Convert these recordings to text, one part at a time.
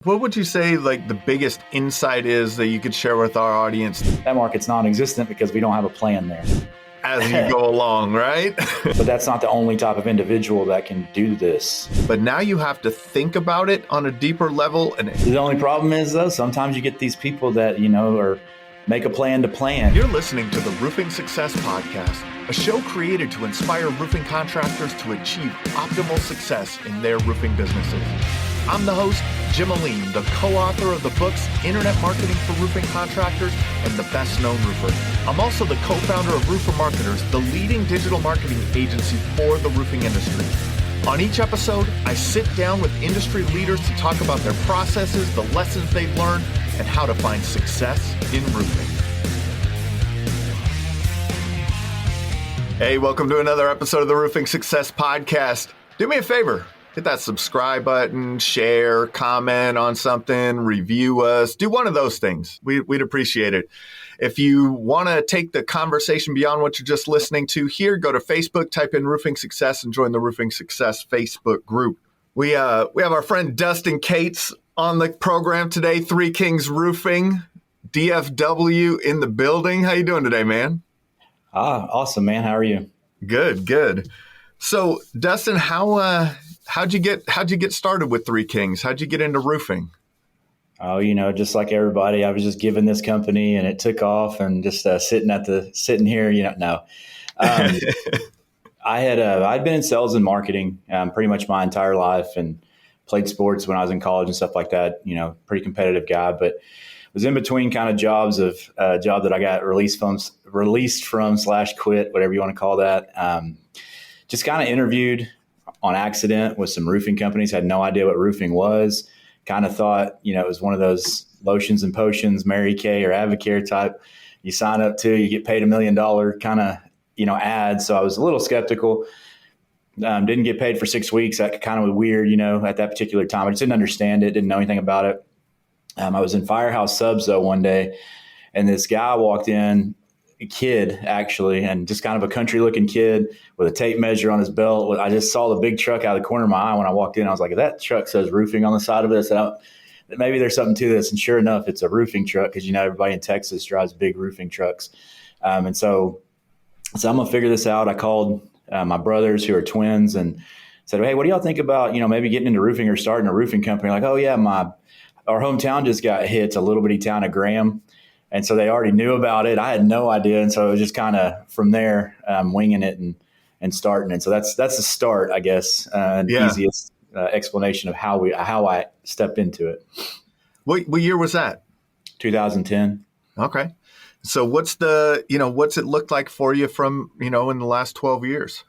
What would you say like the biggest insight is that you could share with our audience? That market's non-existent because we don't have a plan there. As you go along, right? But that's not the only type of individual that can do this. But now you have to think about it on a deeper level. And the only problem is, though, sometimes you get these people that, are make a plan to plan. You're listening to the Roofing Success Podcast, a show created to inspire roofing contractors to achieve optimal success in their roofing businesses. I'm the host, Jim Aline, the co-author of the books Internet Marketing for Roofing Contractors and The Best Known Roofer. I'm also the co-founder of Roofer Marketers, the leading digital marketing agency for the roofing industry. On each episode, I sit down with industry leaders to talk about their processes, the lessons they've learned, and how to find success in roofing. Hey, welcome to another episode of the Roofing Success Podcast. Do me a favor. Hit that subscribe button, share, comment on something, review us. Do one of those things. We'd appreciate it. If you want to take the conversation beyond what you're just listening to here, go to Facebook, type in Roofing Success, and join the Roofing Success Facebook group. We have our friend Dustin Cates on the program today, Three Kings Roofing, DFW in the building. How you doing today, man? Awesome, man. How are you? Good. So, Dustin, how'd you get started with Three Kings? How'd you get into roofing? Oh, just like everybody, I was just given this company and it took off and just sitting here, no. I'd been in sales and marketing pretty much my entire life and played sports when I was in college and stuff like that, pretty competitive guy, but was in between kind of jobs of a job that I got released from / quit, whatever you want to call that. Just kind of interviewed on accident with some roofing companies, had no idea what roofing was, kind of thought, it was one of those lotions and potions, Mary Kay or Avocare type. You sign up to, you get paid $1 million kind of, ad. So I was a little skeptical. Didn't get paid for 6 weeks. That kind of was weird, at that particular time. I just didn't understand it, didn't know anything about it. I was in Firehouse Subs though one day, and this guy walked in, a kid actually, and just kind of a country looking kid with a tape measure on his belt. I just saw the big truck out of the corner of my eye when I walked in. I was like, that truck says roofing on the side of it. So maybe there's something to this. And sure enough, it's a roofing truck because, everybody in Texas drives big roofing trucks. And so I'm going to figure this out. I called my brothers who are twins and said, hey, what do y'all think about, maybe getting into roofing or starting a roofing company? Like, oh yeah, our hometown just got hit. It's a little bitty town of Graham. And so they already knew about it. I had no idea. And so it was just kind of from there, winging it and starting. And so that's the start, I guess, easiest explanation of how I stepped into it. What year was that? 2010. Okay. So what's it looked like for you from, in the last 12 years?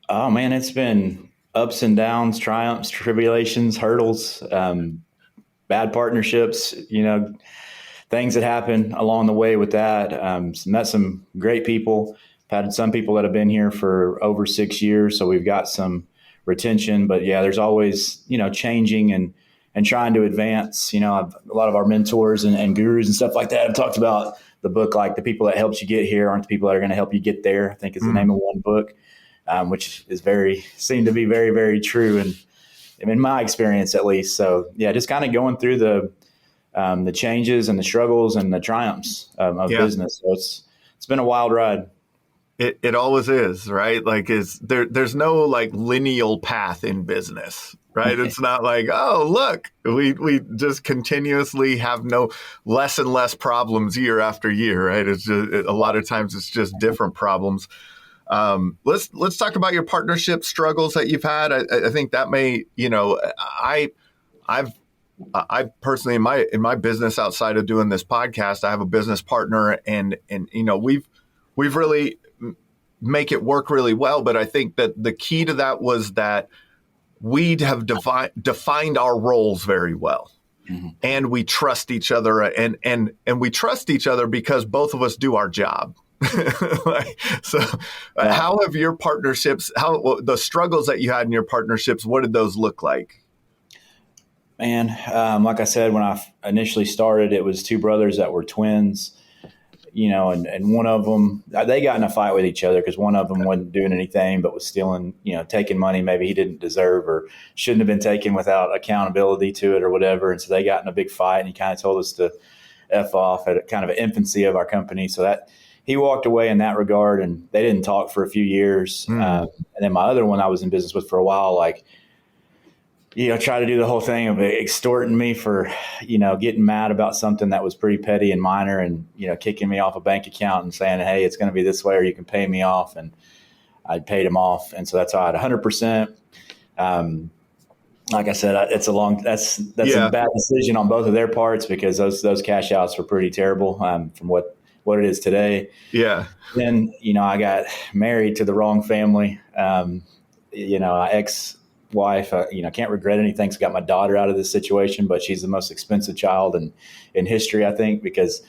Oh man, it's been ups and downs, triumphs, tribulations, hurdles, bad partnerships, things that happen along the way with that. Met some great people. Had some people that have been here for over 6 years, so we've got some retention. But yeah, there's always changing and trying to advance. A lot of our mentors and gurus and stuff like that have talked about the book, like the people that helped you get here aren't the people that are going to help you get there. I think is the name of one book, which is seemed to be very, very true, and in my experience at least. So yeah, just kind of going through the changes and the struggles and the triumphs of business. So it's been a wild ride. It always is, right? Like there's no like lineal path in business, right? It's not like, oh, look, we just continuously have less and less problems year after year, right? It's just, a lot of times it's just different problems. Let's talk about your partnership struggles that you've had. I think that may, I personally in my business outside of doing this podcast, I have a business partner and we've really make it work really well. But I think that the key to that was that we have defined our roles very well. Mm-hmm. And we trust each other and we trust each other because both of us do our job. How have your partnerships, the struggles that you had in your partnerships, what did those look like? Man, like I said, when I initially started, it was two brothers that were twins. and one of them, they got in a fight with each other because one of them wasn't doing anything but was stealing, taking money maybe he didn't deserve or shouldn't have been taken without accountability to it or whatever. And so they got in a big fight, and he kind of told us to F off at kind of an infancy of our company. So that he walked away in that regard, and they didn't talk for a few years. And then my other one I was in business with for a while, try to do the whole thing of extorting me for, getting mad about something that was pretty petty and minor and, kicking me off a bank account and saying, hey, it's going to be this way or you can pay me off. And I paid him off. And so that's how I had 100%. Like I said, that's a bad decision on both of their parts because those cash outs were pretty terrible from what it is today. Yeah. Then, I got married to the wrong family. Ex-wife, can't regret anything. So got my daughter out of this situation, but she's the most expensive child in history, I think, because,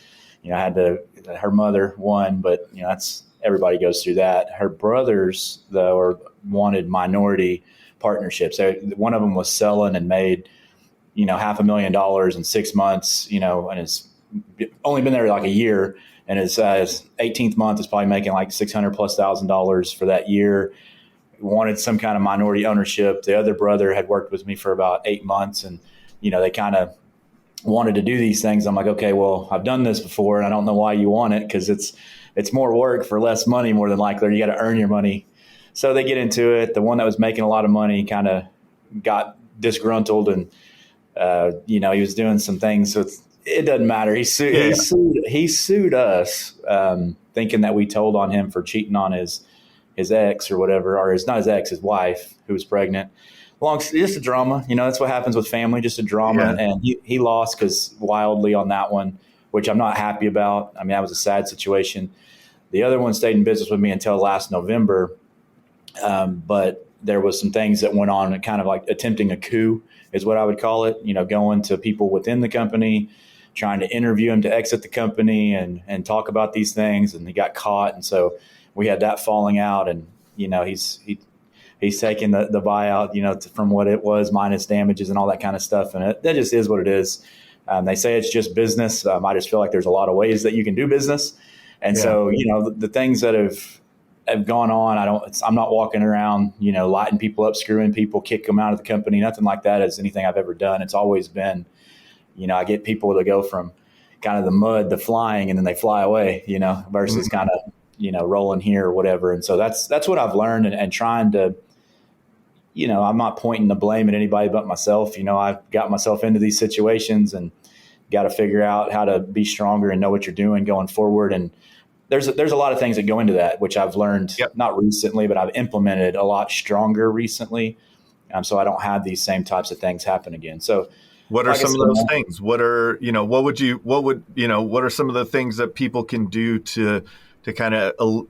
her mother won, but, that's everybody goes through that. Her brothers, though, wanted minority partnerships. One of them was selling and made, $500,000 in 6 months, and has only been there like a year. And his 18th month is probably making like $600,000+ for that year. Wanted some kind of minority ownership. The other brother had worked with me for about 8 months, and they kind of wanted to do these things. I'm like, okay, well, I've done this before, and I don't know why you want it because it's more work for less money, more than likely. You got to earn your money. So they get into it. The one that was making a lot of money kind of got disgruntled, and he was doing some things. So it doesn't matter. He sued us, thinking that we told on him for cheating on his ex or whatever, or not his ex, his wife who was pregnant. Just a drama, that's what happens with family, just a drama. Yeah. And he lost wildly on that one, which I'm not happy about. I mean, that was a sad situation. The other one stayed in business with me until last November. But there was some things that went on, kind of like attempting a coup is what I would call it, going to people within the company, trying to interview him to exit the company and talk about these things. And he got caught. And so we had that falling out, and, he's taking the buyout, from what it was minus damages and all that kind of stuff. And that just is what it is. They say it's just business. I just feel like there's a lot of ways that you can do business. And so, the things that have gone on, I'm not walking around, lighting people up, screwing people, kick them out of the company. Nothing like that is anything I've ever done. It's always been, I get people to go from kind of the mud to flying, and then they fly away, versus kind of, rolling here or whatever. And so that's what I've learned, and trying to, I'm not pointing the blame at anybody but myself. I've got myself into these situations and got to figure out how to be stronger and know what you're doing going forward. And there's a lot of things that go into that, which I've learned not recently, but I've implemented a lot stronger recently. So I don't have these same types of things happen again. So what are some of those things? What are some of the things that people can do to kind of,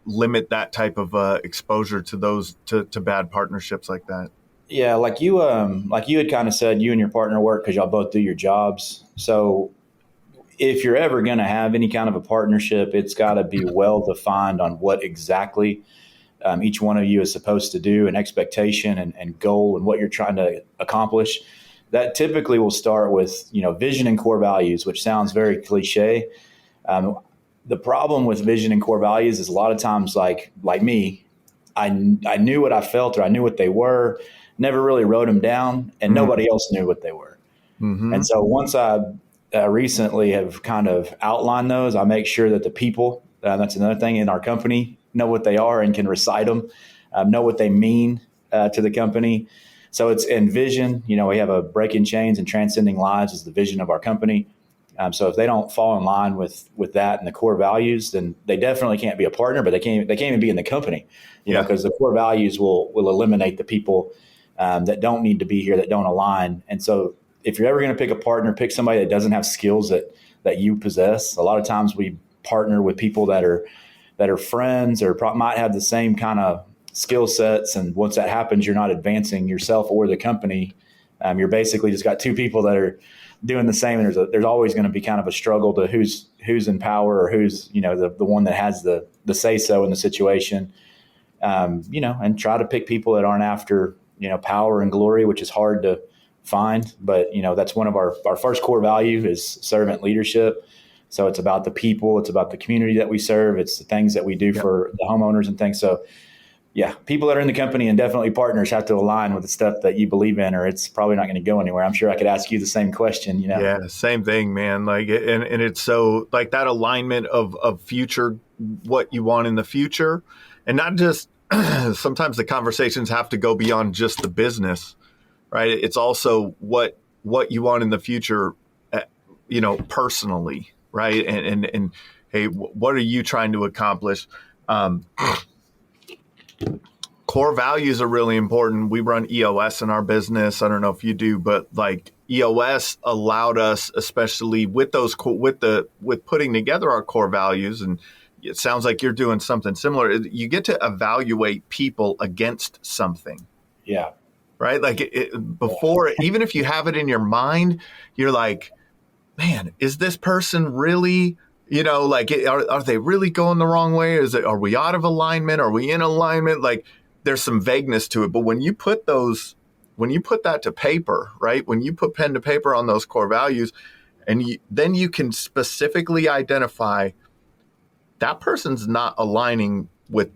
limit that type of exposure to those, to bad partnerships like that? Yeah. Like you had kind of said, you and your partner work because y'all both do your jobs. So if you're ever going to have any kind of a partnership, it's got to be well defined on what exactly each one of you is supposed to do, and expectation and goal and what you're trying to accomplish. That typically will start with, vision and core values, which sounds very cliche. The problem with vision and core values is a lot of times, like me, I knew what I felt, or I knew what they were, never really wrote them down, and nobody else knew what they were. Mm-hmm. And so once I recently have kind of outlined those, I make sure that the people, that's another thing in our company, know what they are and can recite them, know what they mean to the company. So it's in vision, we have a breaking chains and transcending lives is the vision of our company. So if they don't fall in line with that and the core values, then they definitely can't be a partner, but they can't even be in the company, because the core values will eliminate the people that don't need to be here, that don't align. And so if you're ever going to pick a partner, pick somebody that doesn't have skills that you possess. A lot of times we partner with people that are friends or might have the same kind of skill sets. And once that happens, you're not advancing yourself or the company. You're basically just got two people that are doing the same. And there's always going to be kind of a struggle to who's in power, or who's, the one that has the say so in the situation, and try to pick people that aren't after, power and glory, which is hard to find. But, that's one of our first core value is servant leadership. So it's about the people, it's about the community that we serve, it's the things that we do for the homeowners and things. So yeah, people that are in the company and definitely partners have to align with the stuff that you believe in, or it's probably not going to go anywhere. I'm sure I could ask you the same question, Yeah, same thing, man. Like, and it's so like that alignment of future, what you want in the future, and not just sometimes the conversations have to go beyond just the business, right? It's also what you want in the future, personally, right? And hey, what are you trying to accomplish? Core values are really important. We run EOS in our business. I don't know if you do, but like EOS allowed us, especially with those with putting together our core values, and it sounds like you're doing something similar. You get to evaluate people against something. Yeah. Right. Like before, even if you have it in your mind, you're like, man, is this person really? Are they really going the wrong way? Are we out of alignment? Are we in alignment? Like, there's some vagueness to it. But when you put that to paper, right? When you put pen to paper on those core values, and then you can specifically identify that person's not aligning with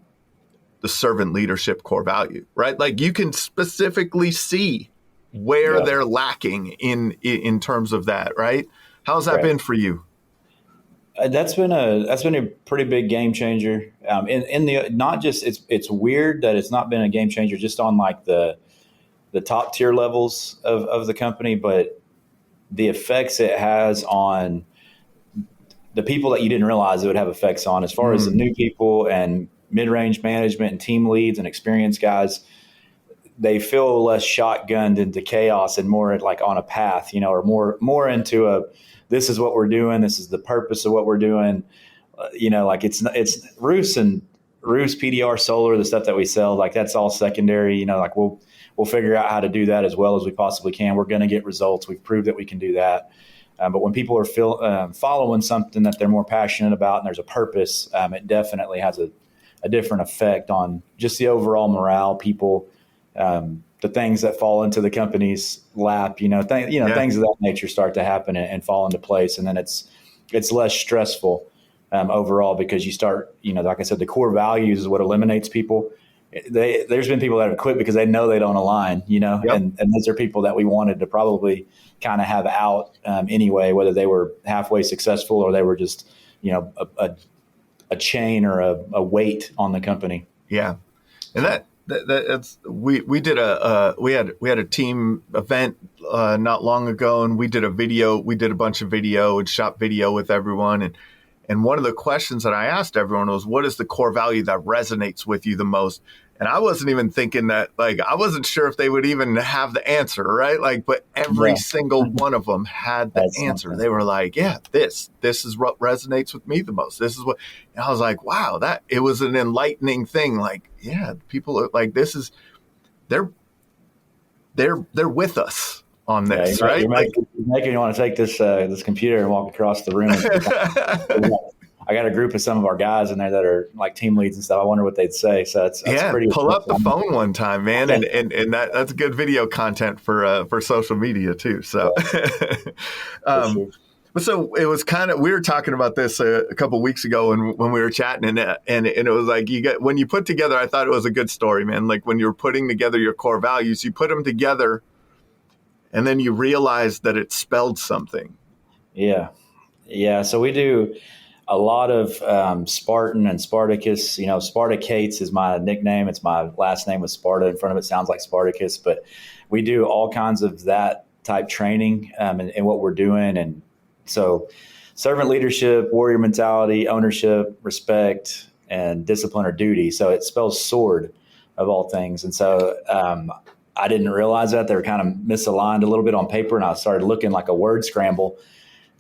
the servant leadership core value, right? Like, you can specifically see where they're lacking in terms of that, right? How's that been for you? That's been a pretty big game changer. In the not just it's weird that it's not been a game changer just on like the top tier levels of the company, but the effects it has on the people that you didn't realize it would have effects on, as far as the new people and mid-range management and team leads and experienced guys. They feel less shotgunned into chaos and more like on a path, or more into this is what we're doing. This is the purpose of what we're doing. Like it's roofs PDR solar, the stuff that we sell, like that's all secondary, like we'll figure out how to do that as well as we possibly can. We're going to get results. We've proved that we can do that. But when people are following something that they're more passionate about and there's a purpose, it definitely has a different effect on just the overall morale, people, the things that fall into the company's lap, things of that nature start to happen and fall into place. And then it's less stressful overall because you start, like I said, the core values is what eliminates people. There's been people that have quit because they know they don't align, and those are people that we wanted to probably kind of have out anyway, whether they were halfway successful or they were just, a chain or a weight on the company. Yeah. And that's we did we had a team event not long ago, and we did a bunch of video and shot video with everyone, and one of the questions that I asked everyone was, what is the core value that resonates with you the most? And I wasn't even thinking that, like, I wasn't sure if they would even have the answer, right? Like, but every single one of them had the answer. Something. They were like, yeah, this is what resonates with me the most. This is what, and I was like, wow, it was an enlightening thing. Like, yeah, people are like, they're with us on this, right? You're making me want to take this computer and walk across the room. I got a group of some of our guys in there that are like team leads and stuff. I wonder what they'd say. So that's pretty. Pull up the phone one time, man, and that's good video content for social media too. So, but so it was kind of, we were talking about this a couple of weeks ago when we were chatting, and it was like when you put together. I thought it was a good story, man. Like when you're putting together your core values, you put them together, and then you realize that it spelled something. Yeah. So we do a lot of Spartan and Spartacus. Cates is my nickname. It's my last name with Sparta in front of it. Sounds like Spartacus, but we do all kinds of that type training in what we're doing. And so servant leadership, warrior mentality, ownership, respect, and discipline or duty. So it spells sword of all things. And so I didn't realize that. They were kind of misaligned a little bit on paper, and I started looking like a word scramble.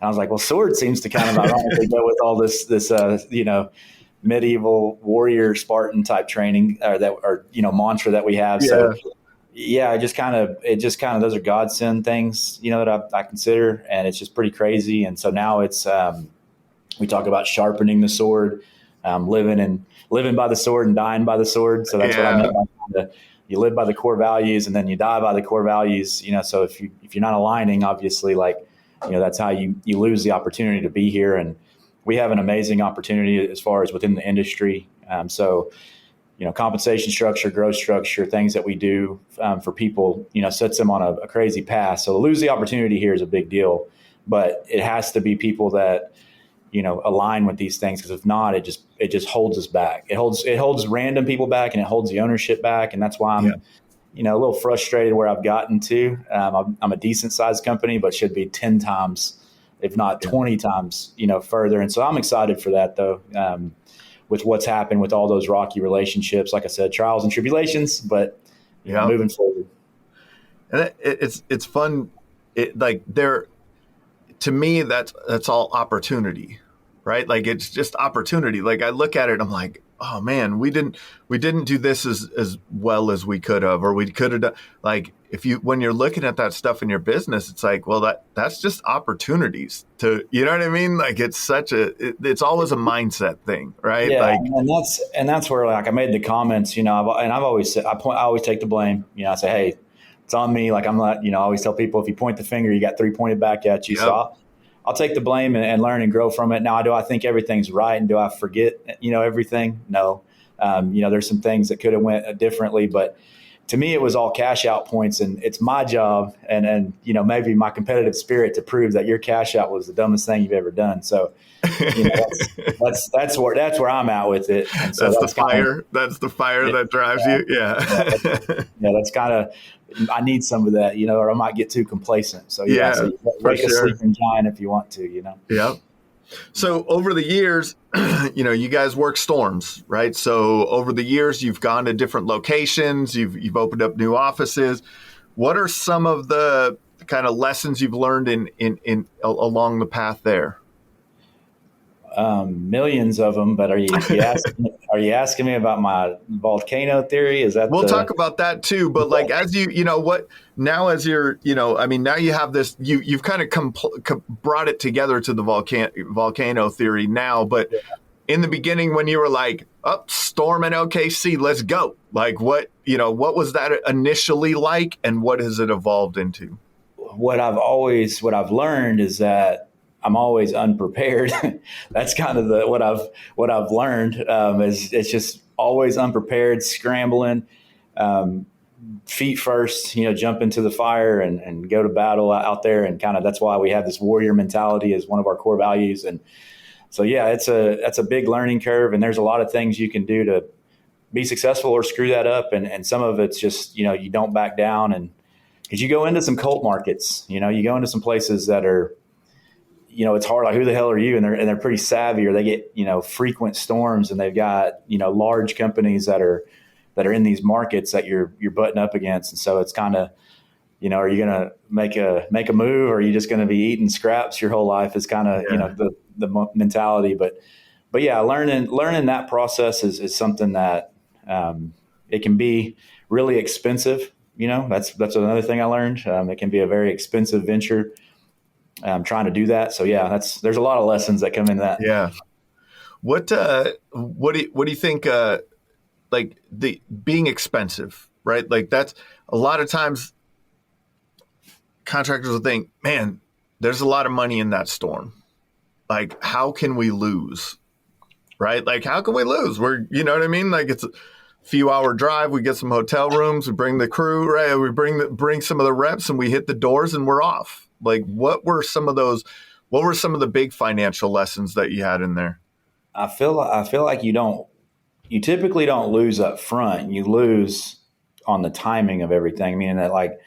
And I was like, well, sword seems to kind of ironically go with all this medieval warrior Spartan type training or mantra that we have. Yeah. So yeah, it just kind of those are godsend things, that I consider, and it's just pretty crazy. And so now it's we talk about sharpening the sword, living by the sword and dying by the sword. So that's what I meant by you live by the core values and then you die by the core values. So if you're not aligning, obviously, like that's how you lose the opportunity to be here. And we have an amazing opportunity as far as within the industry. So compensation structure, growth structure, things that we do for people, sets them on a crazy path. So to lose the opportunity here is a big deal, but it has to be people that, align with these things. Because if not, it just holds us back. It holds random people back, and it holds the ownership back. And that's why I'm, a little frustrated where I've gotten to. I'm a decent sized company, but should be 10 times, if not 20 times, further. And so I'm excited for that though. With what's happened with all those rocky relationships, like I said, trials and tribulations, but moving forward. And it's fun. To me, that's all opportunity, right? Like it's just opportunity. Like I look at it, I'm like, oh man, we didn't do this as well as we could have, or we could have done. Like when you're looking at that stuff in your business, it's like, well, that's just opportunities to, you know what I mean? Like it's it's always a mindset thing, right? Yeah, like, and that's where like I made the comments, I've always said, I always take the blame. I say, hey, it's on me. Like I'm not, I always tell people, if you point the finger, you got 3 pointed back at you. Yep. So I'll take the blame and learn and grow from it. Now, do I think everything's right, and do I forget, everything? No. There's some things that could have went differently, but to me, it was all cash out points, and it's my job and maybe my competitive spirit to prove that your cash out was the dumbest thing you've ever done. So that's where I'm at with it. And so that's the fire that drives you. Yeah. That's kind of, I need some of that, or I might get too complacent. So so wake a sleeping giant if you want to, Yeah. So over the years, you guys work storms, right? So over the years, you've gone to different locations, you've opened up new offices. What are some of the kind of lessons you've learned in along the path there? Millions of them, but are you asking me about my volcano theory? Is that we'll talk about that too? But like, as now you have this, you've kind of brought it together to the volcano theory now. But in the beginning, when you were like, storm in OKC, let's go. Like what was that initially like, and what has it evolved into? What I've learned is that I'm always unprepared. That's kind of what I've learned. Is it's just always unprepared, scrambling, feet first. Jump into the fire and go to battle out there, and kind of that's why we have this warrior mentality as one of our core values. And so that's a big learning curve, and there's a lot of things you can do to be successful or screw that up. And some of it's just you don't back down, and because you go into some cult markets, you go into some places that are, it's hard. Like, who the hell are you? And they're pretty savvy, or they get, frequent storms, and they've got, large companies that are in these markets that you're butting up against. And so it's kind of, are you going to make a move, or are you just going to be eating scraps your whole life? Is kind of, the mentality. But yeah, learning that process is something that, it can be really expensive. That's another thing I learned. It can be a very expensive venture. Trying to do that. So there's a lot of lessons that come in that. Yeah. What do you think, like the being expensive, right? Like that's a lot of times contractors will think, man, there's a lot of money in that storm. Like, how can we lose? Right? Like, how can we lose? You know what I mean? Like, it's a few hour drive. We get some hotel rooms. We bring the crew, right? We bring some of the reps, and we hit the doors, and we're off. Like, what were some of the big financial lessons that you had in there? I feel like you typically don't lose up front. You lose on the timing of everything, meaning that like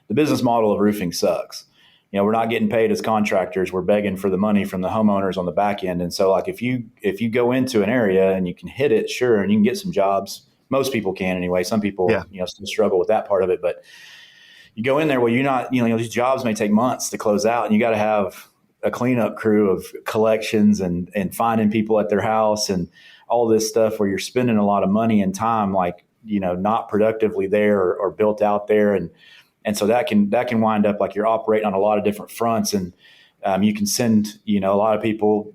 the business model of roofing sucks. We're not getting paid as contractors. We're begging for the money from the homeowners on the back end. And so like if you go into an area and you can hit it, sure, and you can get some jobs. Most people can anyway. Some people, still struggle with that part of it, but you go in there, well, you're not, these jobs may take months to close out, and you got to have a cleanup crew of collections and finding people at their house and all this stuff where you're spending a lot of money and time, like, not productively there or built out there. And so that can wind up like you're operating on a lot of different fronts. And you can send, a lot of people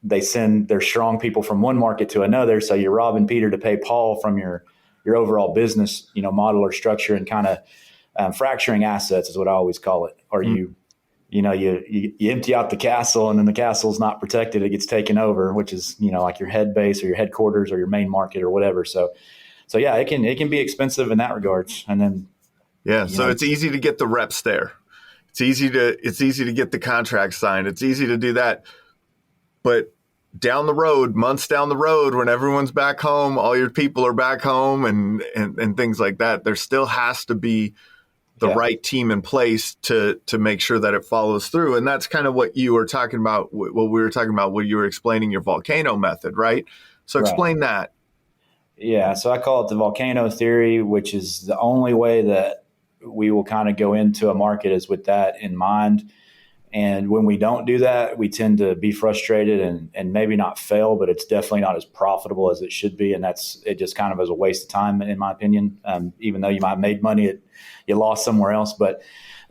they send their strong people from one market to another. So you're robbing Peter to pay Paul from your overall business, model or structure, and kind of fracturing assets is what I always call it. Or you you empty out the castle, and then the castle's not protected. It gets taken over, which is, like your head base or your headquarters or your main market or whatever. So yeah, it can be expensive in that regards. And then, so it's easy to get the reps there. It's easy to get the contract signed. It's easy to do that. But down the road, months down the road, when everyone's back home, all your people are back home and things like that, there still has to be the right team in place to make sure that it follows through. And that's kind of what you were talking about, what we were talking about when you were explaining your volcano method, right? So explain that. Yeah. So I call it the volcano theory, which is the only way that we will kind of go into a market is with that in mind. And when we don't do that, we tend to be frustrated and maybe not fail, but it's definitely not as profitable as it should be. And it just kind of is a waste of time, in my opinion. Even though you might have made money, you lost somewhere else. But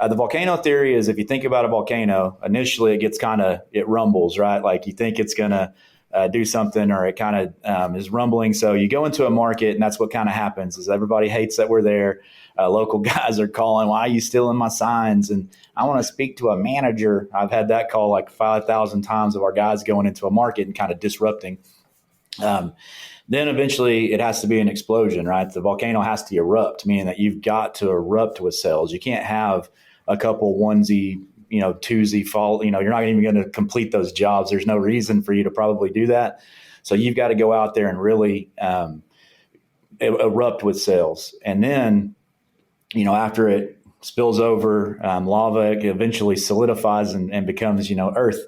the volcano theory is, if you think about a volcano, initially it rumbles, right? Like you think it's going to do something, or it kind of is rumbling. So you go into a market, and that's what kind of happens is everybody hates that we're there. Local guys are calling, why are you stealing my signs? And I want to speak to a manager. I've had that call like 5,000 times of our guys going into a market and kind of disrupting. Then eventually it has to be an explosion, right? The volcano has to erupt, meaning that you've got to erupt with sales. You can't have a couple onesie, twosie fall. You're not even going to complete those jobs. There's no reason for you to probably do that. So you've got to go out there and really erupt with sales. And then, after it spills over, lava eventually solidifies and becomes, earth.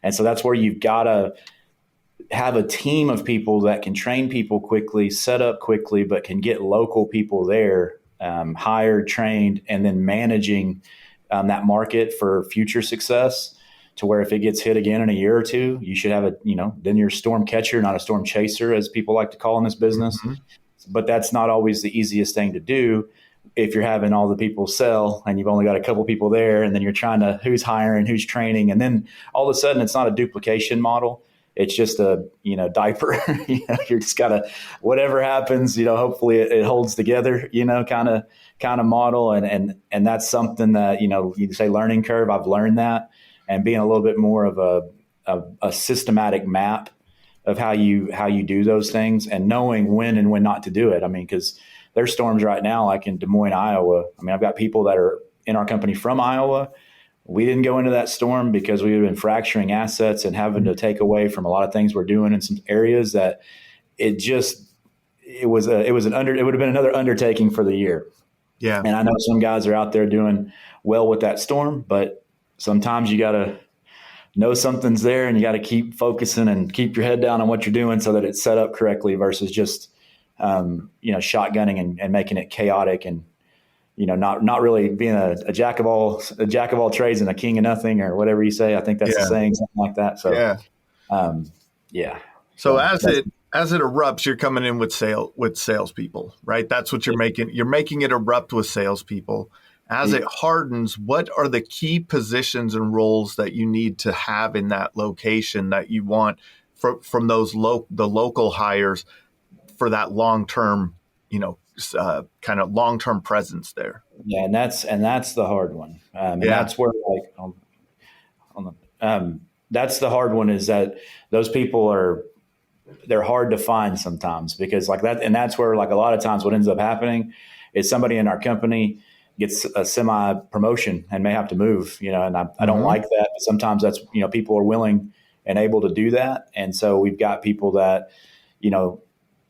And so that's where you've got to have a team of people that can train people quickly, set up quickly, but can get local people there, hired, trained, and then managing that market for future success, to where if it gets hit again in a year or two, you should have then you're a storm catcher, not a storm chaser, as people like to call in this business. Mm-hmm. But that's not always the easiest thing to do. If you're having all the people sell and you've only got a couple people there, and then you're trying to, who's hiring, who's training, and then all of a sudden it's not a duplication model. It's just a, diaper. You're just gotta, whatever happens, hopefully it holds together, kind of model. And that's something that, you say learning curve. I've learned that, and being a little bit more of a systematic map of how you do those things, and knowing when and when not to do it. I mean, because there's storms right now, like in Des Moines, Iowa. I mean, I've got people that are in our company from Iowa. We didn't go into that storm because we had been fracturing assets and having to take away from a lot of things we're doing in some areas that it would have been another undertaking for the year. Yeah. And I know some guys are out there doing well with that storm, but sometimes you got to know something's there, and you got to keep focusing and keep your head down on what you're doing so that it's set up correctly, versus just shotgunning and making it chaotic, and not really being a jack of all trades and a king of nothing, or whatever you say. I think that's the saying, something like that. So So as it erupts, you're coming in with salespeople, right? That's what you're making. You're making it erupt with salespeople. As it hardens, what are the key positions and roles that you need to have in that location that you want from those the local hires for that long-term, kind of long-term presence there? Yeah. And that's the hard one. That's where that's the hard one, is that those people they're hard to find sometimes, because like that. And that's where, like, a lot of times what ends up happening is somebody in our company gets a semi promotion and may have to move, and I don't like that, but sometimes that's, people are willing and able to do that. And so we've got people that,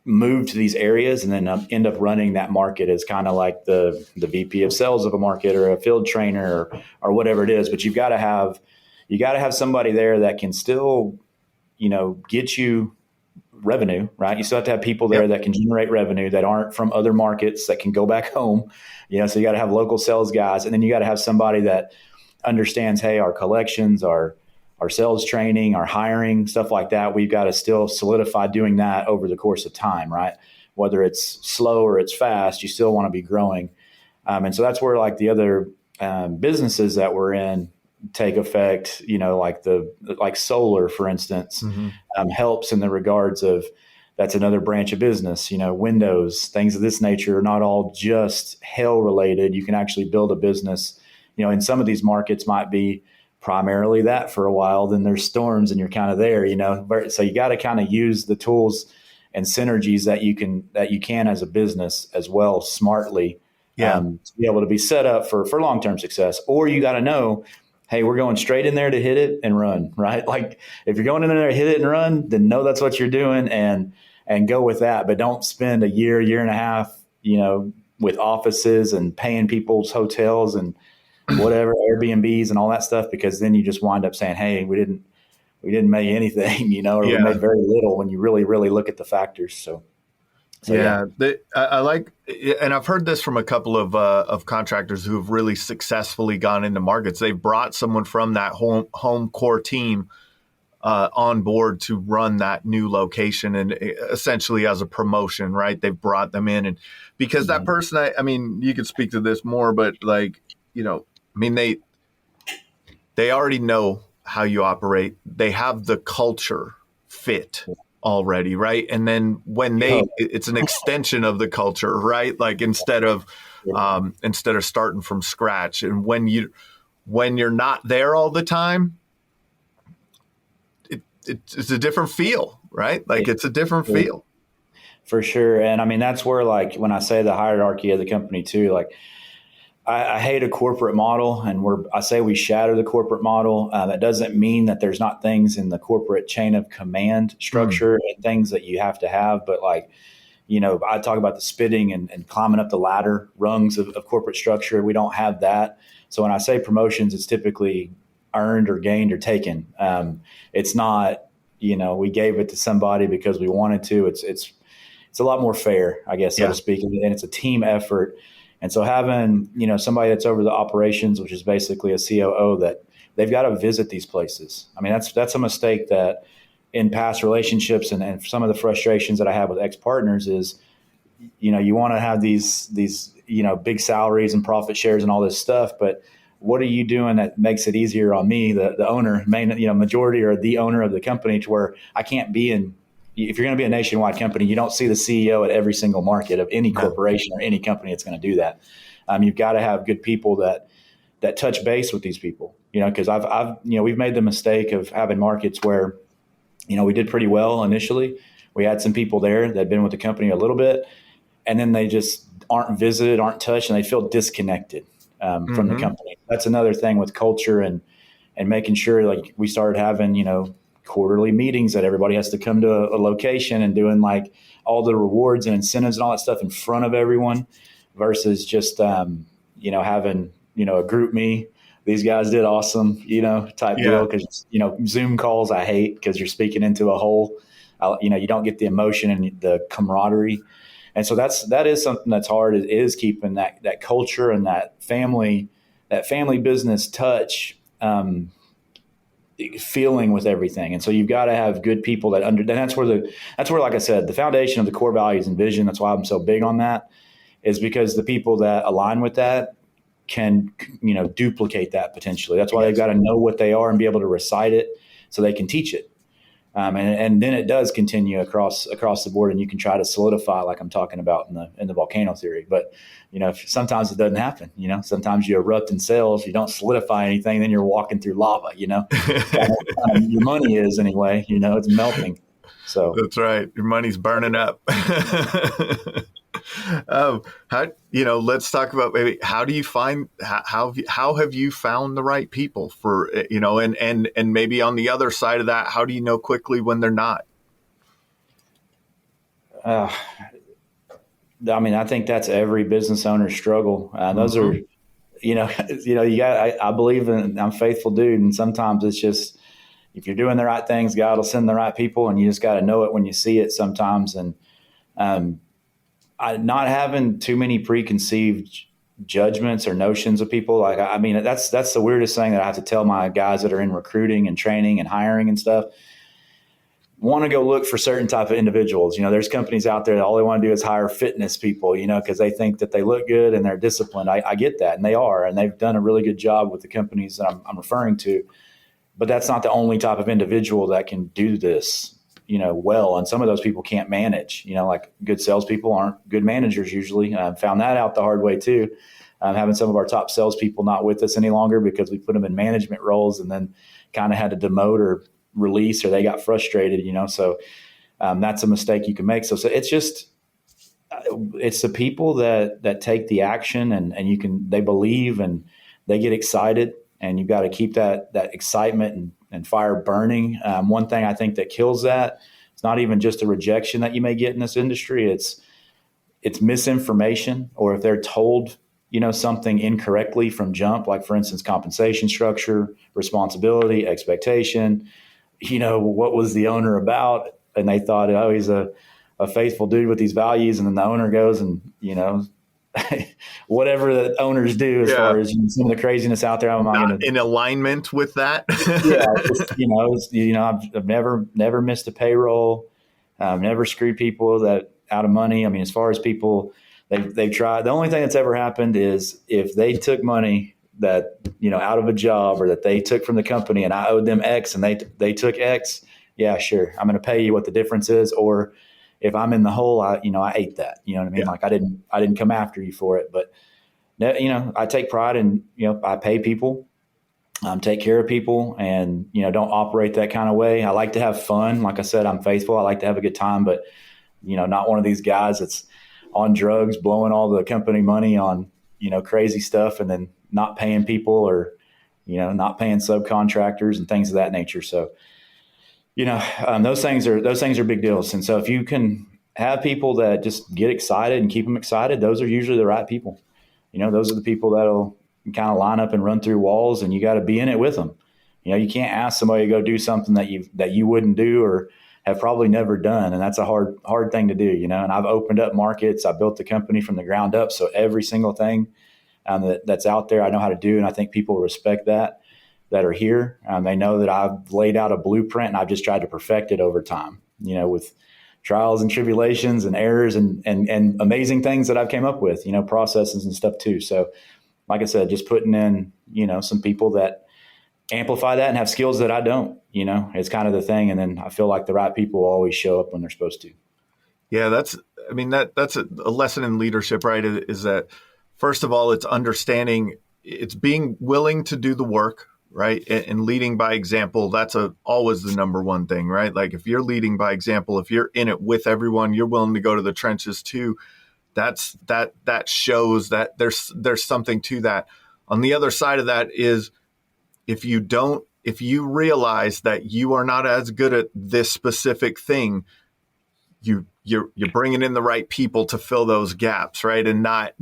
move to these areas and then end up running that market as kind of like the VP of sales of a market, or a field trainer, or whatever it is. But you got to have somebody there that can still, get you revenue, right? You still have to have people there that can generate revenue, that aren't from other markets, that can go back home, so you got to have local sales guys. And then you got to have somebody that understands, hey, our collections, our sales training, our hiring, stuff like that. We've got to still solidify doing that over the course of time, right? Whether it's slow or it's fast, you still want to be growing. And so that's where, like, the other businesses that we're in take effect, like solar, for instance, helps in the regards of, that's another branch of business. Windows, things of this nature are not all just hail related. You can actually build a business, in some of these markets might be primarily that for a while. Then there's storms and you're kind of there, so you got to kind of use the tools and synergies that you can as a business as well, smartly, to be able to be set up for long-term success. Or you got to know, hey, we're going straight in there to hit it and run, right? Like if you're going in there to hit it and run, then know that's what you're doing and go with that. But don't spend a year and a half, with offices and paying people's hotels and whatever, Airbnbs and all that stuff, because then you just wind up saying, hey, we didn't make anything, or we made very little when you really, really look at the factors. So I like, and I've heard this from a couple of contractors who have really successfully gone into markets. They've brought someone from that home core team on board to run that new location, and essentially as a promotion, right? They've brought them in, and because that person, I mean, you could speak to this more, but like, they already know how you operate. They have the culture fit already, right? And then when it's an extension of the culture, right? Like instead of starting from scratch. And when you're not there all the time, it's a different feel, right? Like it's a different feel. For sure. And I mean, that's where, like, when I say the hierarchy of the company too, like I hate a corporate model, and I say we shatter the corporate model. That doesn't mean that there's not things in the corporate chain of command structure and things that you have to have. But like, I talk about the spitting and climbing up the ladder rungs of corporate structure. We don't have that. So when I say promotions, it's typically earned or gained or taken. It's not, we gave it to somebody because we wanted to. It's a lot more fair, I guess, so to speak. And it's a team effort. And so having, somebody that's over the operations, which is basically a COO, that they've got to visit these places. I mean, that's a mistake that in past relationships and some of the frustrations that I have with ex-partners is, you want to have these big salaries and profit shares and all this stuff, but what are you doing that makes it easier on me, the owner, majority or the owner of the company, to where I can't be in? If you're going to be a nationwide company, you don't see the CEO at every single market of any corporation or any company that's going to do that. You've got to have good people that touch base with these people, because we've made the mistake of having markets where, we did pretty well initially. We had some people there that had been with the company a little bit, and then they just aren't visited, aren't touched, and they feel disconnected from the company. That's another thing with culture and making sure, like, we started having, quarterly meetings that everybody has to come to a location and doing like all the rewards and incentives and all that stuff in front of everyone versus just, having, a group me. These guys did awesome, type deal. Cause, Zoom calls I hate because you're speaking into a hole. You don't get the emotion and the camaraderie. And so that is something that's hard, is keeping that culture and that family business touch, feeling with everything. And so you've got to have good people that and that's where, like I said, the foundation of the core values and vision, that's why I'm so big on that, is because the people that align with that can, duplicate that potentially. That's why they've got to know what they are and be able to recite it so they can teach it. And then it does continue across the board, and you can try to solidify, like I'm talking about in the volcano theory. But sometimes it doesn't happen. Sometimes you erupt in sales, you don't solidify anything, then you're walking through lava. Your money is anyway. It's melting. So that's right. Your money's burning up. Let's talk about maybe how do you find how have you found the right people for and maybe on the other side of that, how do you know quickly when they're not? I think that's every business owner's struggle. Those are, I believe in, I'm a faithful dude, and sometimes it's just, if you're doing the right things, God will send the right people, and you just got to know it when you see it sometimes. And not having too many preconceived judgments or notions of people. Like, that's the weirdest thing that I have to tell my guys that are in recruiting and training and hiring and stuff. Want to go look for certain type of individuals. There's companies out there that all they want to do is hire fitness people, because they think that they look good and they're disciplined. I get that, and they are, and they've done a really good job with the companies that I'm referring to. But that's not the only type of individual that can do this, well. And some of those people can't manage, like good salespeople aren't good managers usually. I found that out the hard way too. having some of our top salespeople not with us any longer because we put them in management roles and then kind of had to demote or release, or they got frustrated, so that's a mistake you can make. So it's just, it's the people that take the action and they believe and they get excited, and you've got to keep that excitement and fire burning. One thing I think that kills that, it's not even just a rejection that you may get in this industry. It's misinformation, or if they're told, something incorrectly from jump, like for instance, compensation structure, responsibility, expectation, what was the owner about? And they thought, oh, he's a faithful dude with these values. And then the owner goes and, whatever the owners do as far as some of the craziness out there. I'm not in alignment with that. I've never missed a payroll. Never screwed people that out of money. I mean, as far as people, they've tried. The only thing that's ever happened is if they took money that, out of a job, or that they took from the company and I owed them X and they took X. Yeah, sure. I'm going to pay you what the difference is. Or if I'm in the hole, I ate that, you know what I mean? Yeah. Like I didn't come after you for it, but I take pride in, I pay people, take care of people, and, don't operate that kind of way. I like to have fun. Like I said, I'm faithful. I like to have a good time, but, not one of these guys that's on drugs, blowing all the company money on, crazy stuff, and then not paying people, or, not paying subcontractors and things of that nature. So, those things are big deals. And so if you can have people that just get excited and keep them excited, those are usually the right people. Those are the people that'll kind of line up and run through walls, and you got to be in it with them. You can't ask somebody to go do something that you wouldn't do or have probably never done. And that's a hard thing to do, and I've opened up markets. I built the company from the ground up. So every single thing that's out there, I know how to do. And I think people respect that are here. They know that I've laid out a blueprint, and I've just tried to perfect it over time, with trials and tribulations and errors and amazing things that I've came up with, processes and stuff too. So like I said, just putting in, some people that amplify that and have skills that I don't, it's kind of the thing. And then I feel like the right people always show up when they're supposed to. Yeah, that's a lesson in leadership, right? Is that, first of all, it's understanding, it's being willing to do the work, right? And leading by example, that's always the number one thing, right? Like if you're leading by example, if you're in it with everyone, you're willing to go to the trenches too. That shows that there's something to that. On the other side of that is if you realize that you are not as good at this specific thing, you're bringing in the right people to fill those gaps, right? And not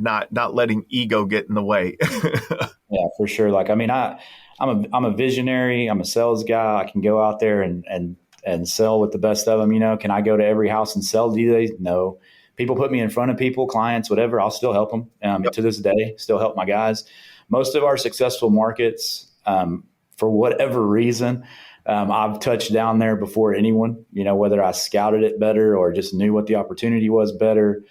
letting ego get in the way. Yeah, for sure. Like, I mean, I'm a visionary. I'm a sales guy. I can go out there and sell with the best of them. Can I go to every house and sell these days? No. People put me in front of people, clients, whatever. I'll still help them. Yep. To this day, still help my guys. Most of our successful markets, for whatever reason, I've touched down there before anyone, whether I scouted it better or just knew what the opportunity was better.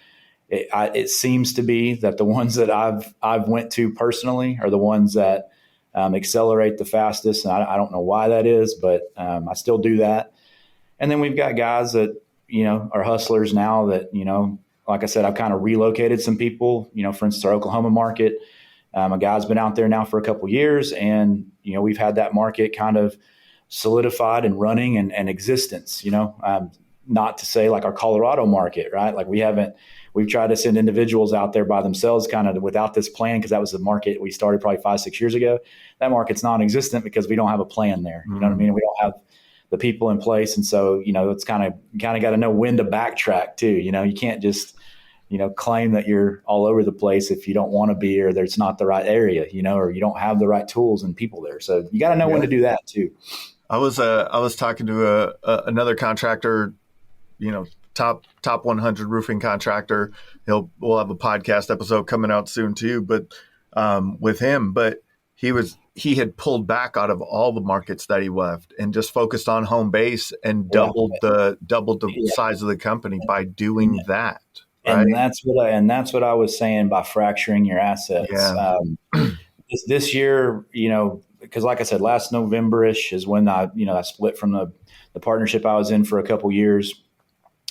It seems to be that the ones that I've went to personally are the ones that accelerate the fastest. And I don't know why that is, but I still do that. And then we've got guys that, are hustlers now that, like I said, I've kind of relocated some people, for instance, our Oklahoma market. A guy's been out there now for a couple of years, and, we've had that market kind of solidified and running and existence, not to say like our Colorado market, right? Like we've tried to send individuals out there by themselves kind of without this plan, because that was the market we started probably 5-6 years ago. That market's non-existent because we don't have a plan there. You know what I mean? We don't have the people in place. And so, it's kind of got to know when to backtrack too. You can't just, claim that you're all over the place if you don't want to be, or there's not the right area, or you don't have the right tools and people there. So you got to know when to do that too. I was talking to another contractor, top 100 roofing contractor. We'll have a podcast episode coming out soon too, but with him, but he had pulled back out of all the markets that he left and just focused on home base and doubled the size of the company by doing that. Right? And that's what I was saying by fracturing your assets. Yeah. This year, because like I said, last November-ish is when I split from the partnership I was in for a couple years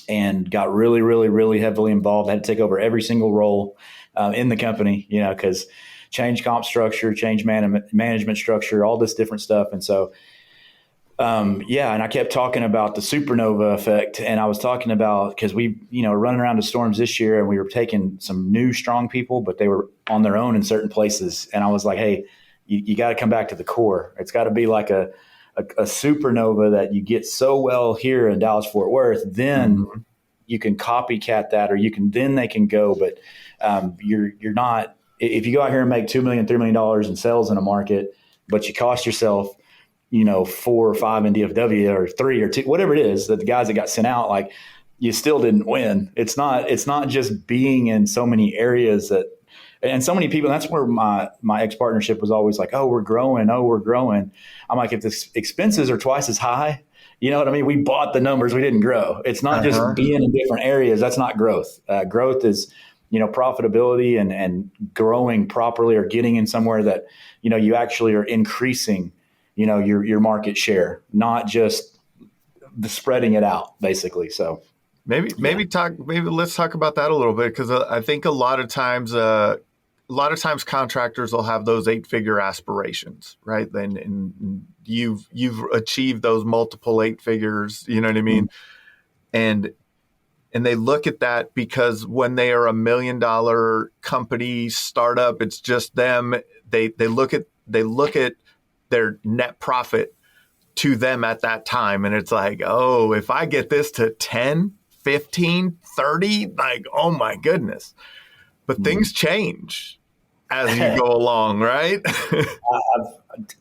and got really, really, really heavily involved. I had to take over every single role in the company, because change comp structure, change management structure, all this different stuff. And so, and I kept talking about the supernova effect. And I was talking about, because we, were running around the storms this year and we were taking some new strong people, but they were on their own in certain places. And I was like, hey, you got to come back to the core. It's got to be like a supernova that you get so well here in Dallas Fort Worth, then you can copycat that, or then they can go. But you're not, if you go out here and make $2 million, $3 million in sales in a market, but you cost yourself, 4 or 5 in DFW, or 3 or 2, whatever it is, that the guys that got sent out, like, you still didn't win. It's not just being in so many areas and so many people. That's where my ex-partnership was always like, oh, we're growing. I'm like, if the expenses are twice as high, you know what I mean? We bought the numbers. We didn't grow. It's not just being in different areas. That's not growth. Growth is, profitability and growing properly, or getting in somewhere that, you actually are increasing, your market share, not just the spreading it out, basically. So maybe let's talk about that a little bit, because I think a lot of times contractors will have those 8-figure aspirations, right? And you've achieved those multiple 8 figures, you know what I mean? And they look at that because when they are $1 million company startup, it's just them. They look at their net profit to them at that time. And it's like, oh, if I get this to 10, 15, 30, like, oh my goodness. But things change as you go along, right?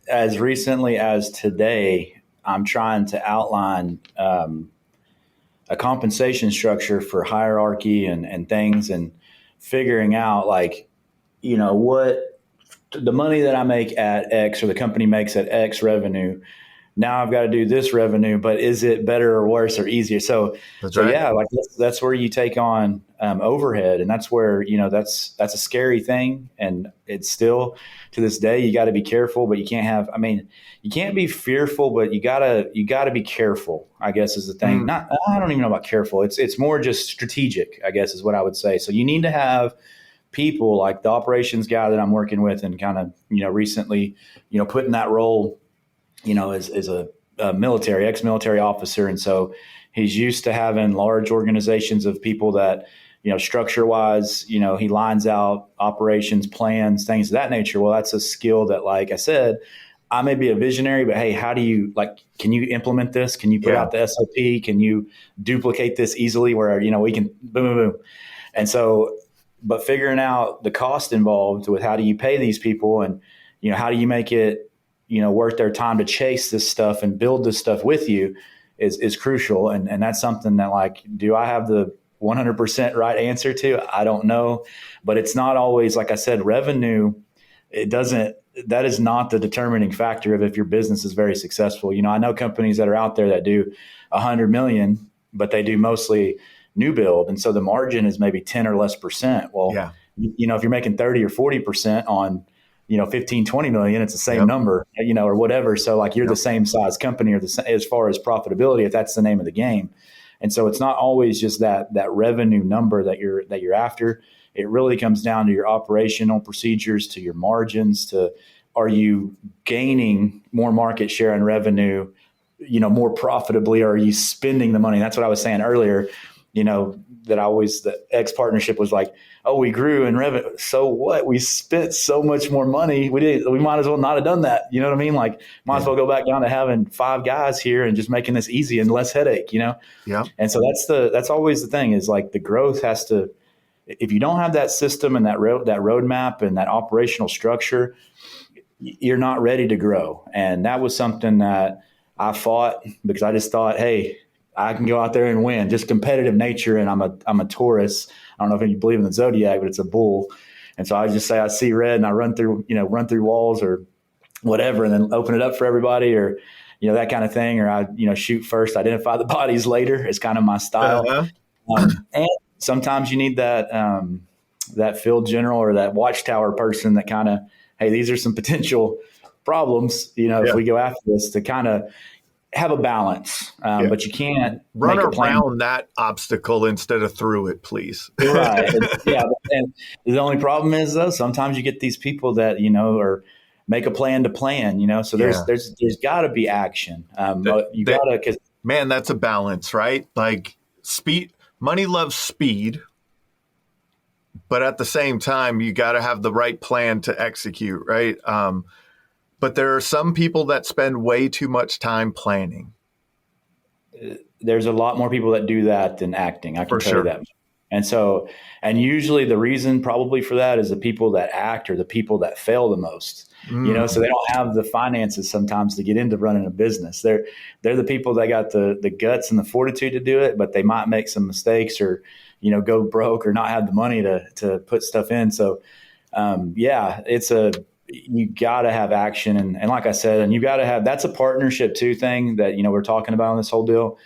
As recently as today, I'm trying to outline a compensation structure for hierarchy and things, and figuring out, like, what the money that I make at X, or the company makes at X revenue. Now I've got to do this revenue, but is it better or worse or easier? So right. Yeah, like that's where you take on overhead, and that's where, that's a scary thing. And it's still to this day, you got to be careful, but you can't be fearful, but you gotta be careful, I guess, is the thing. I don't even know about careful. It's more just strategic, I guess, is what I would say. So you need to have people like the operations guy that I'm working with, and kind of, recently, put in that role, as a ex-military officer. And so he's used to having large organizations of people that, structure wise, he lines out operations plans, things of that nature. Well, that's a skill that, like I said, I may be a visionary, but hey, how do you, can you implement this? Can you put out the SOP? Can you duplicate this easily where, we can boom, boom, boom. And so, but figuring out the cost involved with how do you pay these people, and, how do you make it, worth their time to chase this stuff and build this stuff with you is crucial. And that's something that, like, do I have the 100% right answer to? I don't know, but it's not always, like I said, revenue. That is not the determining factor of if your business is very successful. I know companies that are out there that do 100 million, but they do mostly new build. And so the margin is maybe 10 or less percent. Well, if you're making 30 or 40% on, 15, 20 million, it's the same number, or whatever. So, like, you're the same size company, or as far as profitability, if that's the name of the game. And so it's not always just that revenue number that you're after. It really comes down to your operational procedures, to your margins, to, are you gaining more market share and revenue, more profitably, or are you spending the money? That's what I was saying earlier, the X partnership was like, oh, we grew in revenue. So what? We spent so much more money. We might as well not have done that. You know what I mean? Like, might as well go back down to having 5 guys here and just making this easy and less headache, Yeah. And so that's always the thing, is like, the growth has to, if you don't have that system and that roadmap and that operational structure, you're not ready to grow. And that was something that I fought, because I just thought, hey, I can go out there and win, just competitive nature. And I'm a Taurus. I don't know if you believe in the zodiac, but it's a bull. And so I just say, I see red and I run through walls or whatever, and then open it up for everybody, or, that kind of thing. Or I, shoot first, identify the bodies later. It's kind of my style. And sometimes you need that field general or that watchtower person that kind of, hey, these are some potential problems, if we go after this, to kind of have a balance, but you can't run make a plan. around that obstacle instead of through it, please. Right. Yeah. And the only problem is though, sometimes you get these people that, or make a plan to plan, so there's gotta be action. You gotta, cause man, that's a balance, right? Like money loves speed, but at the same time, you got to have the right plan to execute, right? But there are some people that spend way too much time planning. There's a lot more people that do that than acting. I can tell you that. And usually the reason probably for that is the people that act are the people that fail the most, so they don't have the finances sometimes to get into running a business. They're the people that got the guts and the fortitude to do it, but they might make some mistakes or, go broke or not have the money to put stuff in. So, you got to have action. And like I said, and you got to have, that's a partnership too thing that, we're talking about in this whole deal.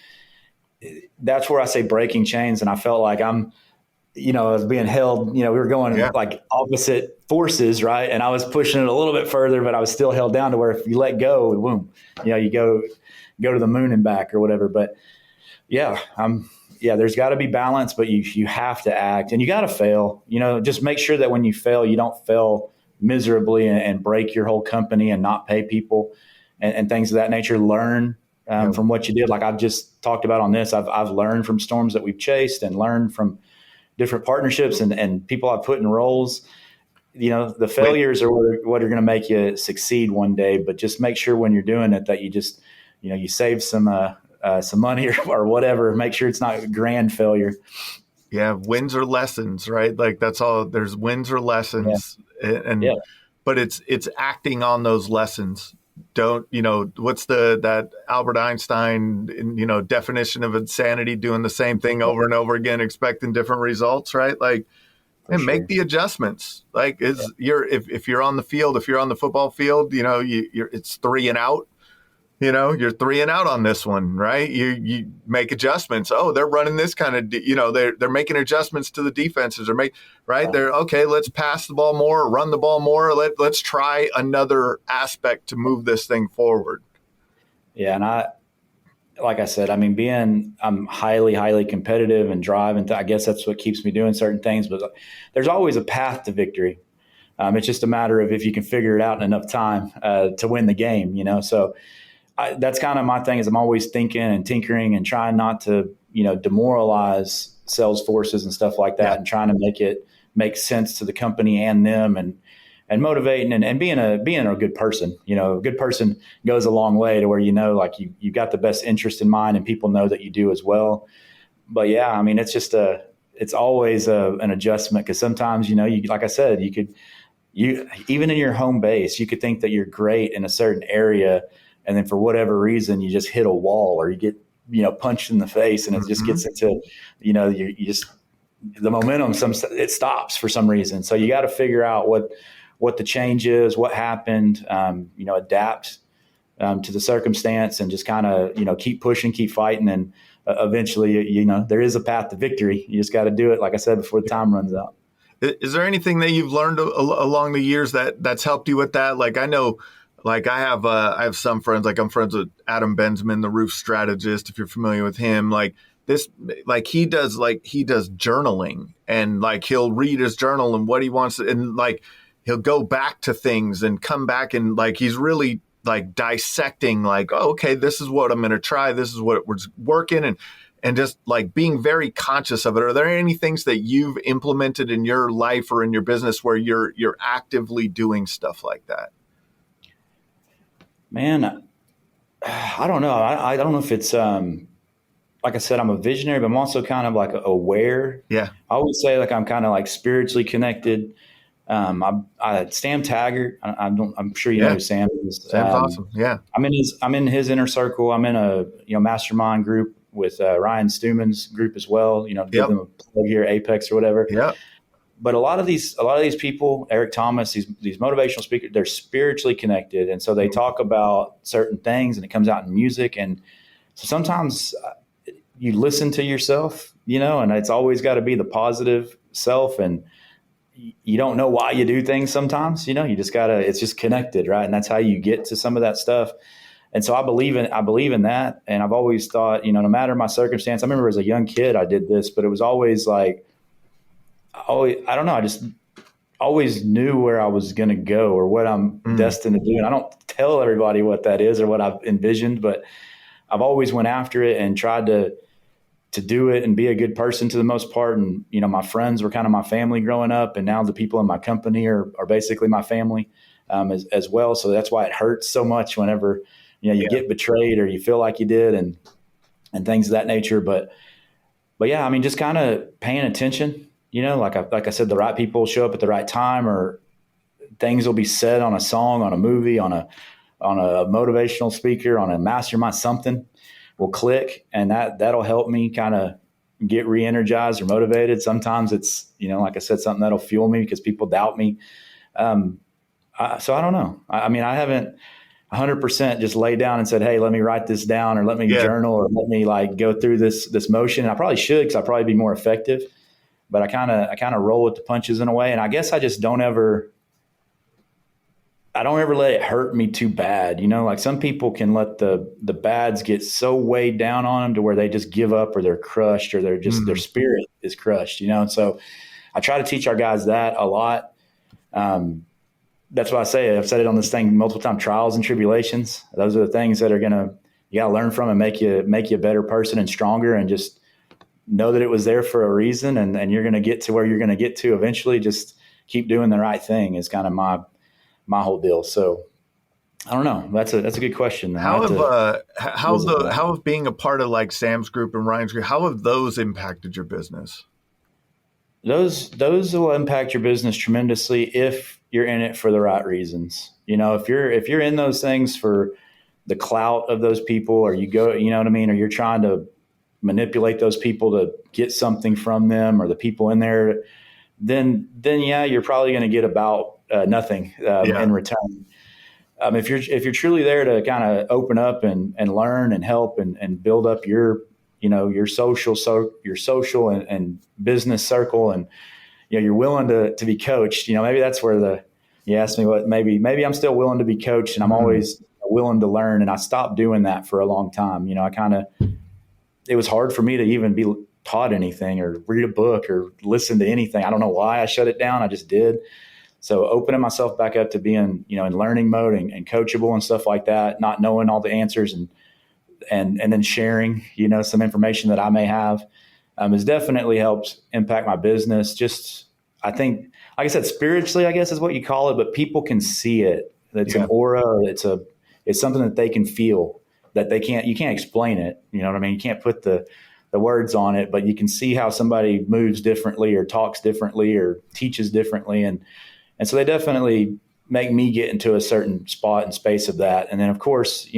That's where I say breaking chains. And I felt like I was being held, we were going like opposite forces. Right. And I was pushing it a little bit further, but I was still held down to where if you let go, boom, you go to the moon and back or whatever. But there's got to be balance, but you have to act and you got to fail, just make sure that when you fail, you don't fail miserably and break your whole company and not pay people and things of that nature. Learn from what you did. Like I've just talked about on this, I've learned from storms that we've chased and learned from different partnerships and people I've put in roles. The failures are what are going to make you succeed one day, but just make sure when you're doing it that you just, you save some money or whatever. Make sure it's not a grand failure. Yeah. Wins or lessons, right? Like that's all. There's wins or lessons, but it's acting on those lessons. Don't, what's that Albert Einstein, definition of insanity, doing the same thing over and over again, expecting different results, right? Like, and make the adjustments. Like if you're on the field, if you're on the football field, it's 3 and out. You're 3 and out on this one, right? You make adjustments. Oh, they're running this kind of, they're making adjustments to the defenses or they're okay. Let's pass the ball more, run the ball more. Let's try another aspect to move this thing forward. Yeah. And like I said, I'm highly, highly competitive and drive. And I guess that's what keeps me doing certain things, but there's always a path to victory. It's just a matter of if you can figure it out in enough time to win the game, so that's kind of my thing is I'm always thinking and tinkering and trying not to, demoralize sales forces and stuff like that and trying to make it make sense to the company and them and motivating and being a good person. A good person goes a long way to where, like you got the best interest in mind and people know that you do as well. But it's just it's always an adjustment because sometimes, like I said, you even in your home base, you could think that you're great in a certain area. And then for whatever reason, you just hit a wall or you get, punched in the face and it just gets into, you just, the momentum, it stops for some reason. So you got to figure out what the change is, what happened, adapt to the circumstance and just kind of, keep pushing, keep fighting. And eventually, there is a path to victory. You just got to do it, like I said, before the time runs out. Is there anything that you've learned along the years that's helped you with that? Like I know, like I have some friends, like I'm friends with Adam Bensman, the roof strategist, if you're familiar with him, like this, like he does journaling and like he'll read his journal and what he wants and like he'll go back to things and come back and like he's really like dissecting like, oh, okay, this is what I'm going to try. This is what was working and just like being very conscious of it. Are there any things that you've implemented in your life or in your business where you're actively doing stuff like that? Man, I don't know. I don't know if it's like I said, I'm a visionary, but I'm also kind of like aware. Yeah. I always say like I'm kind of like spiritually connected. Sam Taggart. I'm sure you know who Sam is. Sam's awesome. Yeah. I'm in his inner circle. I'm in a mastermind group with Ryan Stewman's group as well. Give them a plug here, Apex or whatever. Yeah. But a lot of these people, Eric Thomas, these motivational speakers, they're spiritually connected, and so they talk about certain things, and it comes out in music. And so sometimes you listen to yourself, and it's always got to be the positive self. And you don't know why you do things sometimes. You just gotta. It's just connected, right? And that's how you get to some of that stuff. And so I believe in that. And I've always thought, no matter my circumstance, I remember as a young kid, I did this, but it was always like, I don't know. I just always knew where I was going to go or what I'm destined to do. And I don't tell everybody what that is or what I've envisioned, but I've always went after it and tried to do it and be a good person to the most part. And, my friends were kind of my family growing up. And now the people in my company are basically my family as well. So that's why it hurts so much whenever, you get betrayed or you feel like you did and things of that nature. But yeah, I mean, just kind of paying attention, like I said, the right people show up at the right time, or things will be said on a song, on a movie, on a motivational speaker, on a mastermind, something will click, and that'll help me kind of get re-energized or motivated. Sometimes it's, like I said, something that'll fuel me because people doubt me. So I don't know. I mean, I haven't 100% just laid down and said, hey, let me write this down or let me journal or let me like go through this motion. And I probably should, because I'd probably be more effective, but I kind of roll with the punches in a way. And I guess I just don't ever let it hurt me too bad. Like some people can let the bads get so weighed down on them to where they just give up or they're crushed or they're just, their spirit is crushed, And so I try to teach our guys that a lot. That's why I say, I've said it on this thing multiple times, trials and tribulations. Those are the things that you got to learn from and make you a better person and stronger, and just know that it was there for a reason. And you're going to get to where you're going to get to eventually. Just keep doing the right thing is kind of my whole deal. So I don't know. That's a good question. How have being a part of like Sam's group and Ryan's group, how have those impacted your business? Those will impact your business tremendously if you're in it for the right reasons. If you're in those things for the clout of those people, or you go, you know what I mean, or you're trying to manipulate those people to get something from them or the people in there, then yeah, you're probably going to get about nothing in return. If you're truly there to kind of open up and learn and help and build up your social and business circle, and you're willing to be coached, maybe that's where you asked me what, maybe I'm still willing to be coached, and I'm always willing to learn. And I stopped doing that for a long time. It was hard for me to even be taught anything or read a book or listen to anything. I don't know why I shut it down. I just did. So opening myself back up to being, in learning mode and coachable and stuff like that, not knowing all the answers and then sharing, some information that I may have, has definitely helped impact my business. Just, I think, like I said, spiritually, I guess is what you call it, but people can see it. It's an aura. It's something that they can feel that you can't explain it. You know what I mean? You can't put the words on it, but you can see how somebody moves differently or talks differently or teaches differently. And so they definitely make me get into a certain spot and space of that. And then of course,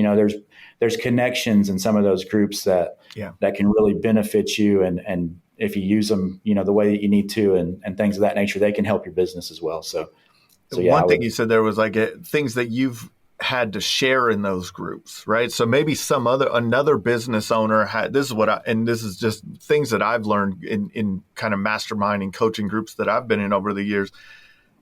there's connections in some of those groups that can really benefit you. And if you use them, the way that you need to, and things of that nature, they can help your business as well. So yeah. One thing you said there was like things that you've had to share in those groups, right? So maybe another business owner this is just things that I've learned in kind of masterminding coaching groups that I've been in over the years,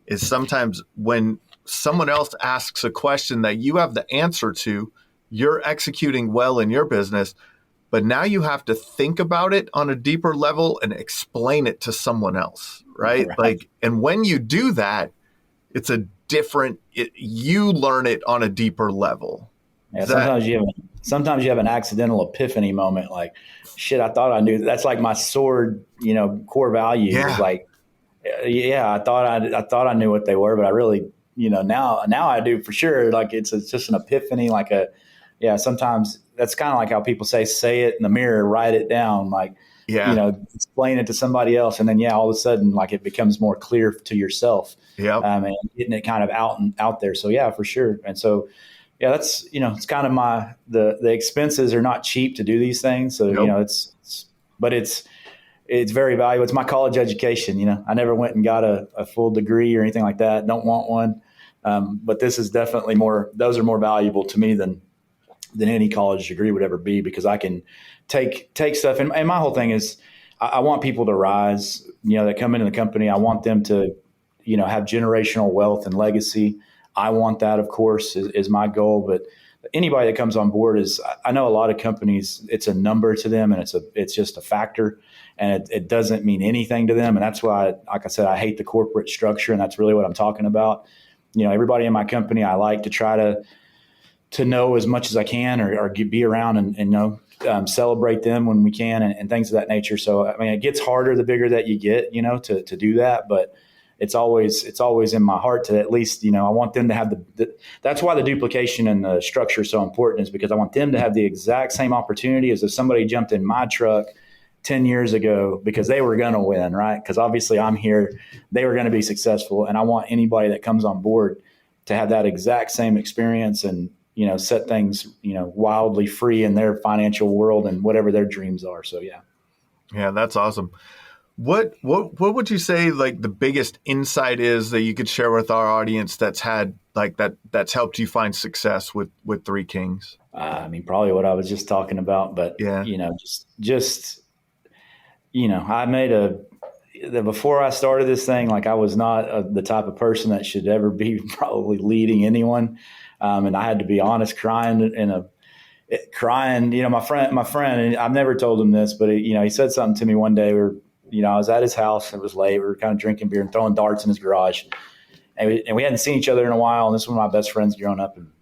is sometimes when someone else asks a question that you have the answer to, you're executing well in your business, but now you have to think about it on a deeper level and explain it to someone else, right? Like, and when you do that, it's you learn it on a deeper level. Yeah, sometimes you have an accidental epiphany moment, like, shit, I thought I knew. That's like my sword, core value. Yeah. Like, I thought I knew what they were, but I really, now I do for sure. Like it's just an epiphany, sometimes that's kind of like how people say it in the mirror, write it down, like, explain it to somebody else. And then, all of a sudden, like it becomes more clear to yourself, and getting it kind of out there. So yeah, for sure. And so, that's, it's kind of the expenses are not cheap to do these things. So, it's very valuable. It's my college education. I never went and got a full degree or anything like that. Don't want one. But this is definitely those are more valuable to me than any college degree would ever be, because I can take stuff. And my whole thing is I want people to rise, that come into the company. I want them to, have generational wealth and legacy. I want that, of course, is my goal. But anybody that comes on board is, I know a lot of companies, it's a number to them, and it's just a factor, and it doesn't mean anything to them. And that's why, like I said, I hate the corporate structure, and that's really what I'm talking about. Everybody in my company, I like to try to know as much as I can, or be around and celebrate them when we can, and things of that nature. So, I mean, it gets harder the bigger that you get, to do that, but it's always in my heart to at least, I want them to have that's why the duplication and the structure is so important, is because I want them to have the exact same opportunity as if somebody jumped in my truck 10 years ago, because they were going to win, right? Because obviously I'm here, they were going to be successful. And I want anybody that comes on board to have that exact same experience, and, set things, wildly free in their financial world and whatever their dreams are. So, yeah. Yeah, that's awesome. What would you say, like, the biggest insight is that you could share with our audience that's helped you find success with Three Kings? Probably what I was just talking about, but yeah, I made before I started this thing, like, I was not the type of person that should ever be probably leading anyone. And I had to be honest, crying, my friend, and I've never told him this, but he said something to me one day where, I was at his house, it was late, we were kind of drinking beer and throwing darts in his garage, and we hadn't seen each other in a while. And this was one of my best friends growing up. And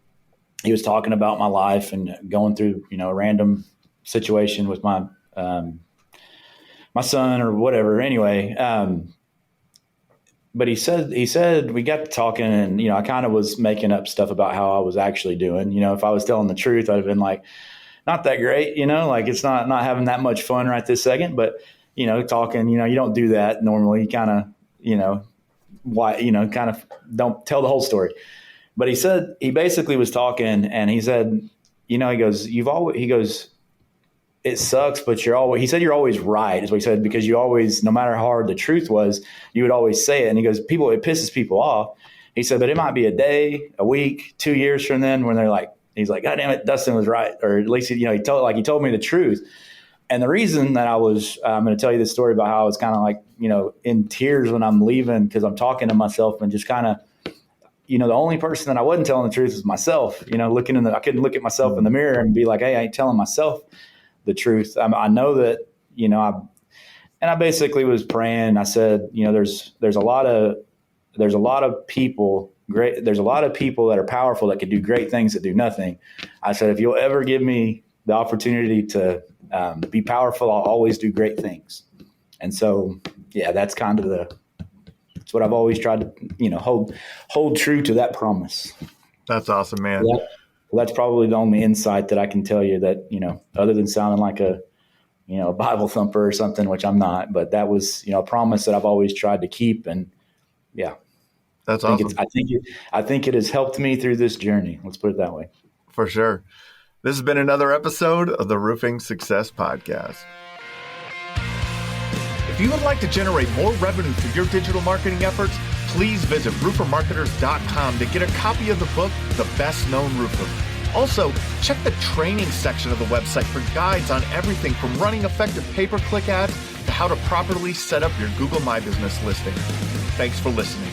he was talking about my life and going through, a random situation with my son or whatever. Anyway, but he said we got to talking, and, I kind of was making up stuff about how I was actually doing. If I was telling the truth, I'd have been like, not that great, like, it's not having that much fun right this second. But, talking, you don't do that normally. You kind of, kind of don't tell the whole story. But he basically was talking, and he said, he goes, it sucks, but you're always right, is what he said, because you always, no matter how hard the truth was, you would always say it. And he goes, it pisses people off. He said, but it might be a day, a week, 2 years from then when they're like, he's like, God damn it, Dustin was right. Or at least, he told me the truth. And the reason that I'm going to tell you this story about how I was kind of like, in tears when I'm leaving, because I'm talking to myself and just kind of, the only person that I wasn't telling the truth was myself. I couldn't look at myself in the mirror and be like, hey, I ain't telling myself the truth. I know that, I basically was praying. I said, there's a lot of people that are powerful that could do great things that do nothing. I said, if you'll ever give me the opportunity to be powerful, I'll always do great things. And so, yeah, that's kind of that's what I've always tried to, hold true to that promise. That's awesome, man. That's probably the only insight that I can tell you, that, other than sounding like a Bible thumper or something, which I'm not, but that was, a promise that I've always tried to keep. And yeah, that's awesome. I think it has helped me through this journey. Let's put it that way. For sure. This has been another episode of the Roofing Success Podcast. If you would like to generate more revenue through your digital marketing efforts, please visit roofermarketers.com to get a copy of the book, The Best Known Roofer. Also, check the training section of the website for guides on everything from running effective pay-per-click ads to how to properly set up your Google My Business listing. Thanks for listening.